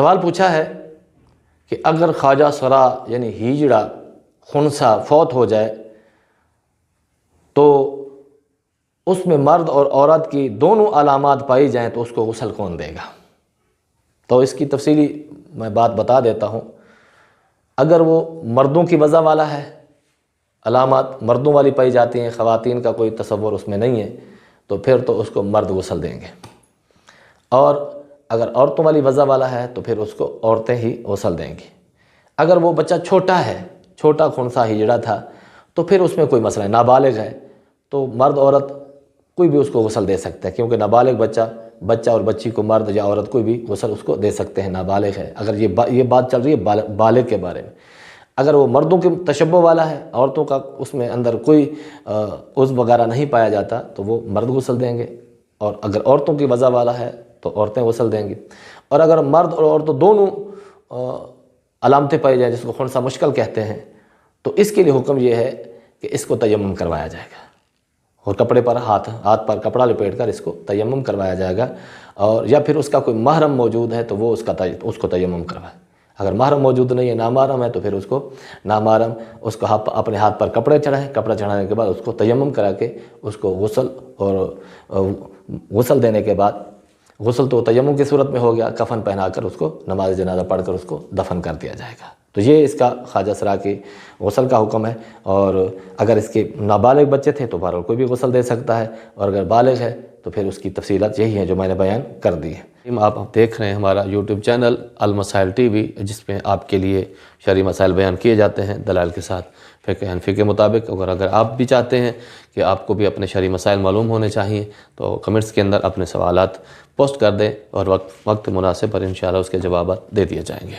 سوال پوچھا ہے کہ اگر خواجہ سرا یعنی ہیجڑا خنثی فوت ہو جائے تو اس میں مرد اور عورت کی دونوں علامات پائی جائیں تو اس کو غسل کون دے گا؟ تو اس کی تفصیلی میں بات بتا دیتا ہوں۔ اگر وہ مردوں کی وضع والا ہے، علامات مردوں والی پائی جاتی ہیں، خواتین کا کوئی تصور اس میں نہیں ہے، تو پھر تو اس کو مرد غسل دیں گے، اور اگر عورتوں والی وضع والا ہے تو پھر اس کو عورتیں ہی غسل دیں گی۔ اگر وہ بچہ چھوٹا ہے، چھوٹا خنثی ہجڑا تھا، تو پھر اس میں کوئی مسئلہ نہیں، نابالغ ہے تو مرد عورت کوئی بھی اس کو غسل دے سکتا ہے، کیونکہ نابالغ بچہ اور بچی کو مرد یا عورت کوئی بھی غسل اس کو دے سکتے ہیں، نابالغ ہے۔ اگر یہ بات چل رہی ہے بالغ کے بارے میں۔ اگر وہ مردوں کے تشبہ والا ہے، عورتوں کا اس میں اندر کوئی عضو وغیرہ نہیں پایا جاتا، تو وہ مرد غسل دیں گے، اور اگر عورتوں کی وضع والا ہے تو عورتیں غسل دیں گی۔ اور اگر مرد اور عورتوں دونوں علامتیں پائی جائیں، جس کو خنثی مشکل کہتے ہیں، تو اس کے لیے حکم یہ ہے کہ اس کو تیمم کروایا جائے گا، اور کپڑے پر ہاتھ پر کپڑا لپیٹ کر اس کو تیمم کروایا جائے گا، اور یا پھر اس کا کوئی محرم موجود ہے تو وہ اس کو تیمم کروائے۔ اگر محرم موجود نہیں ہے، نامحرم ہے، تو پھر اس کو نامحرم اس کو اپنے ہاتھ پر کپڑے چڑھائیں، کپڑا چڑھانے کے بعد اس کو تیمم کرا کے اس کو غسل دینے کے بعد، غسل تو تیمم کی صورت میں ہو گیا، کفن پہنا کر اس کو نماز جنازہ پڑھ کر اس کو دفن کر دیا جائے گا۔ تو یہ اس کا خواجہ سرا کی غسل کا حکم ہے، اور اگر اس کے نابالغ بچے تھے تو بہرحال کوئی بھی غسل دے سکتا ہے، اور اگر بالغ ہے تو پھر اس کی تفصیلات یہی ہیں جو میں نے بیان کر دی ہیں۔ آپ دیکھ رہے ہیں ہمارا یوٹیوب چینل المسائل ٹی وی، جس میں آپ کے لیے شرعی مسائل بیان کیے جاتے ہیں دلائل کے ساتھ فقہ حنفی کے مطابق۔ اگر آپ بھی چاہتے ہیں کہ آپ کو بھی اپنے شرعی مسائل معلوم ہونے چاہیے تو کمنٹس کے اندر اپنے سوالات پوسٹ کر دیں، اور وقت مناسب پر انشاءاللہ اس کے جوابات دے دیے جائیں گے۔